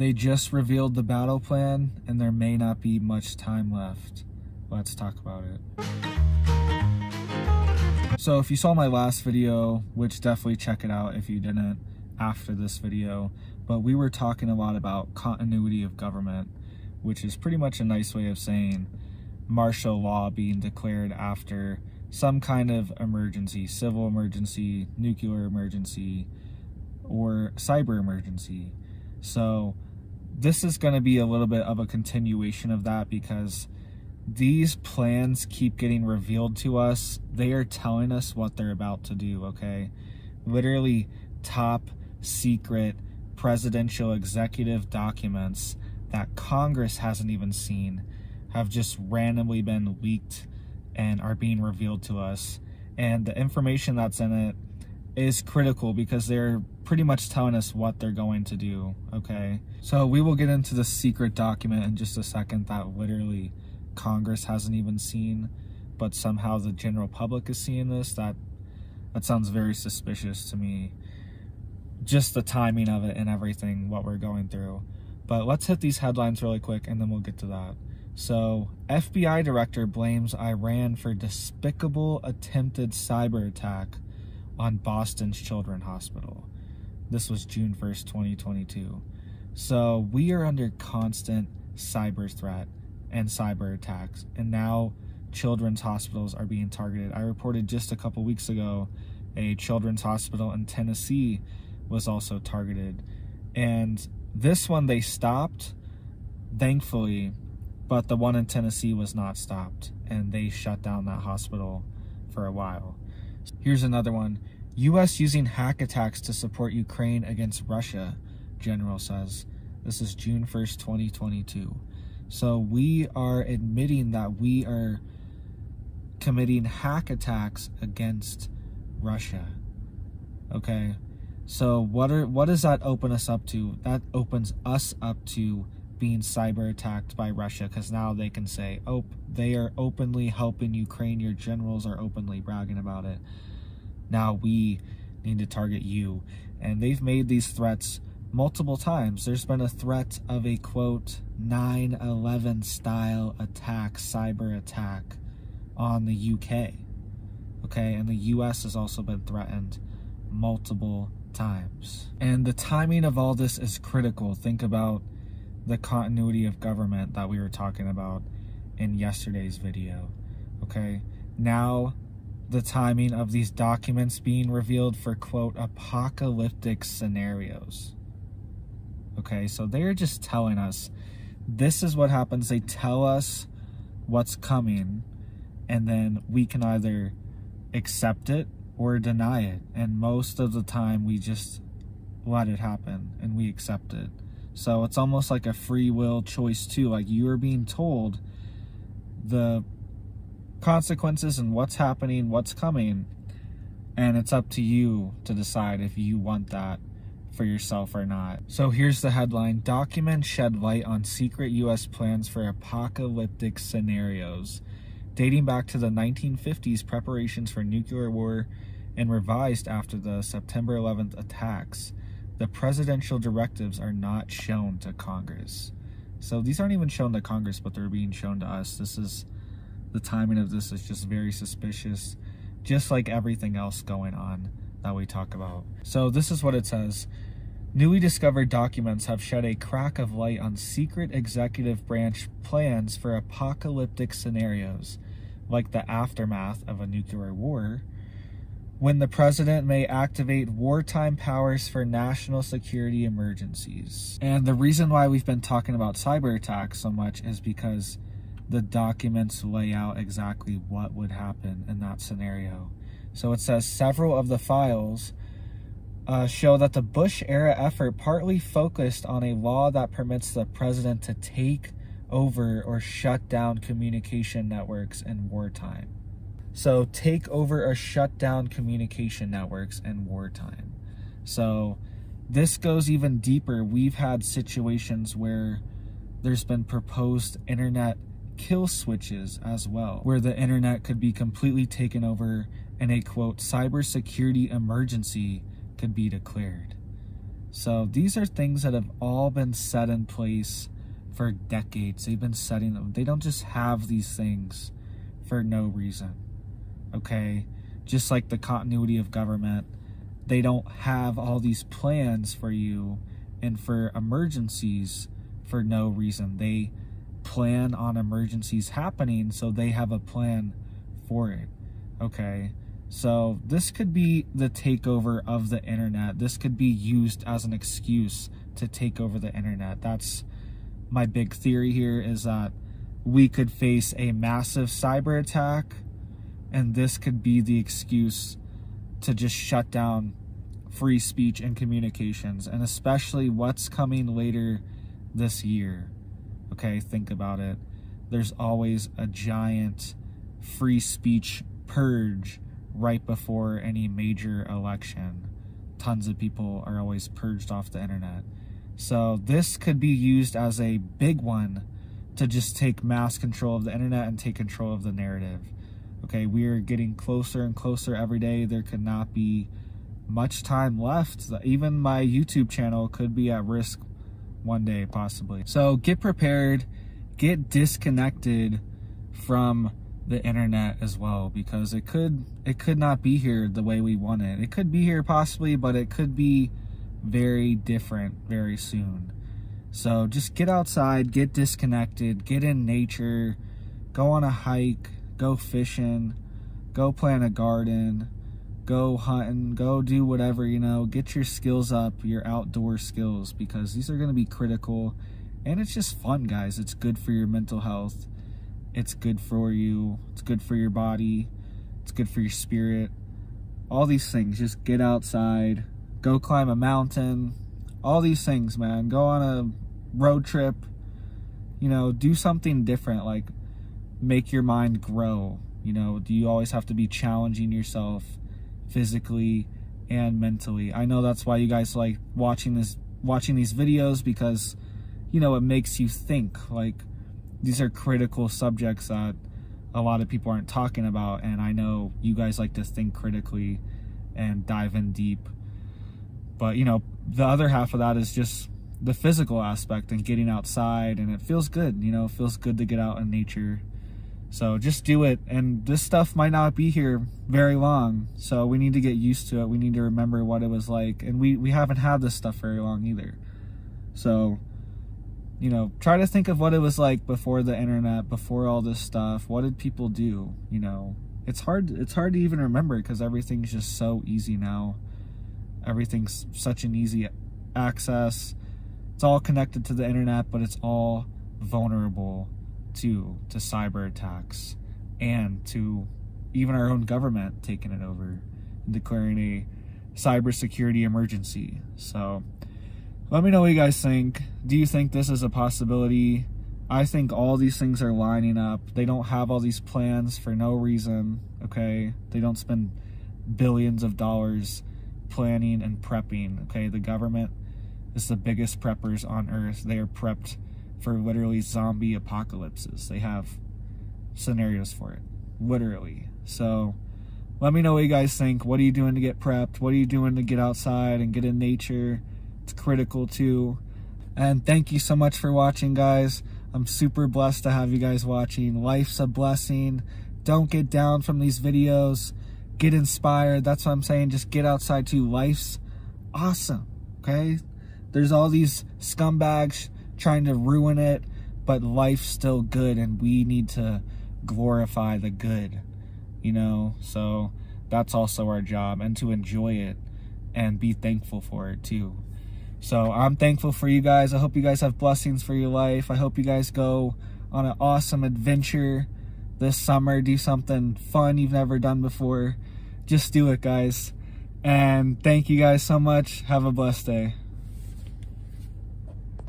They just revealed the battle plan, and there may not be much time left. Let's talk about it. So if you saw my last video, which definitely check it out if you didn't after this video, but we were talking a lot about continuity of government, which is pretty much a nice way of saying martial law being declared after some kind of emergency, civil emergency, nuclear emergency, or cyber emergency. So this is going to be a little bit of a continuation of that because these plans keep getting revealed to us. They are telling us what they're about to do, okay? Literally top secret presidential executive documents that Congress hasn't even seen have just randomly been leaked and are being revealed to us. And the information that's in it is critical because they're pretty much telling us what they're going to do, okay? So we will get into the secret document in just a second that literally Congress hasn't even seen, but somehow the general public is seeing this. That sounds very suspicious to me. Just the timing of it and everything, what we're going through. But let's hit these headlines really quick and then we'll get to that. So, FBI director blames Iran for despicable attempted cyber attack on Boston's Children's Hospital. This was June 1st, 2022. So, we are under constant cyber threat and cyber attacks, and now children's hospitals are being targeted. I reported just a couple weeks ago a children's hospital in Tennessee was also targeted, and this one they stopped, thankfully, but the one in Tennessee was not stopped, and they shut down that hospital for a while. Here's another one. U.S. using hack attacks to support Ukraine against Russia, General says. This is June 1st, 2022. So we are admitting that we are committing hack attacks against Russia. Okay? So what does that open us up to? That opens us up to being cyber attacked by Russia, because now they can say, oh, they are openly helping Ukraine, your generals are openly bragging about it. Now we need to target you. And they've made these threats multiple times. There's been a threat of a, quote, 9/11 style attack, cyber attack on the UK. Okay, and the US has also been threatened multiple times. And the timing of all this is critical. Think about the continuity of government that we were talking about in yesterday's video. Okay, now the timing of these documents being revealed for, quote, apocalyptic scenarios. Okay, so they're just telling us this is what happens. They tell us what's coming, and then we can either accept it or deny it. And most of the time we just let it happen and we accept it. So it's almost like a free will choice too. Like you are being told the consequences and what's happening, what's coming, and it's up to you to decide if you want that for yourself or not. So here's the headline. Documents shed light on secret U.S. plans for apocalyptic scenarios. Dating back to the 1950s, preparations for nuclear war and revised after the September 11th attacks. The presidential directives are not shown to Congress. So these aren't even shown to Congress, but they're being shown to us. This is, the timing of this is just very suspicious, just like everything else going on that we talk about. So this is what it says. Newly discovered documents have shed a crack of light on secret executive branch plans for apocalyptic scenarios, like the aftermath of a nuclear war, when the president may activate wartime powers for national security emergencies. And the reason why we've been talking about cyber attacks so much is because the documents lay out exactly what would happen in that scenario. So it says several of the files show that the Bush-era effort partly focused on a law that permits the president to take over or shut down communication networks in wartime. So take over or shut down communication networks in wartime. So this goes even deeper. We've had situations where there's been proposed internet kill switches as well, where the internet could be completely taken over and a, quote, cybersecurity emergency could be declared. So these are things that have all been set in place for decades. They've been setting them. They don't just have these things for no reason, okay? Just like the continuity of government, they don't have all these plans for you and for emergencies for no reason. They plan on emergencies happening, so they have a plan for it, okay? So this could be the takeover of the internet. This could be used as an excuse to take over the internet. That's my big theory here, is that we could face a massive cyber attack, and this could be the excuse to just shut down free speech and communications, and especially what's coming later this year. Okay, think about it. There's always a giant free speech purge right before any major election. Tons of people are always purged off the internet. So this could be used as a big one to just take mass control of the internet and take control of the narrative. Okay, we are getting closer and closer every day. There could not be much time left. Even my YouTube channel could be at risk one day, possibly. So get prepared, get disconnected from the internet as well, because it could not be here the way we want it. It could be here possibly, but it could be very different very soon. So just get outside, get disconnected, get in nature, go on a hike, go fishing, go plant a garden, go hunting, go do whatever, you know, get your skills up, your outdoor skills, because these are going to be critical. And it's just fun, guys. It's good for your mental health. It's good for you. It's good for your body. It's good for your spirit. All these things. Just get outside. Go climb a mountain. All these things, man. Go on a road trip. You know, do something different. Like, make your mind grow. You know, do you always have to be challenging yourself physically and mentally? I know that's why you guys like watching these videos, because, you know, it makes you think. Like, these are critical subjects that a lot of people aren't talking about, and I know you guys like to think critically and dive in deep. But, you know, the other half of that is just the physical aspect and getting outside, and it feels good, you know, it feels good to get out in nature. So just do it, and this stuff might not be here very long, so we need to get used to it. We need to remember what it was like, and we haven't had this stuff very long either. So, you know, try to think of what it was like before the internet, before all this stuff. What did people do? You know, it's hard to even remember, because everything's just so easy now. Everything's such an easy access. It's all connected to the internet, but it's all vulnerable to cyber attacks, and to even our own government taking it over and declaring a cybersecurity emergency. So let me know what you guys think. Do you think this is a possibility? I think all these things are lining up. They don't have all these plans for no reason, okay? They don't spend billions of dollars planning and prepping, okay? The government is the biggest preppers on earth. They are prepped for literally zombie apocalypses. They have scenarios for it, literally. So let me know what you guys think. What are you doing to get prepped? What are you doing to get outside and get in nature? It's critical too. And thank you so much for watching, guys. I'm super blessed to have you guys watching. Life's a blessing. Don't get down from these videos. Get inspired. That's what I'm saying. Just get outside too. Life's awesome, okay? There's all these scumbags trying to ruin it, but life's still good, and we need to glorify the good, you know? So that's also our job, and to enjoy it and be thankful for it too. So I'm thankful for you guys. I hope you guys have blessings for your life. I hope you guys go on an awesome adventure this summer. Do something fun you've never done before. Just do it, guys. And thank you guys so much. Have a blessed day.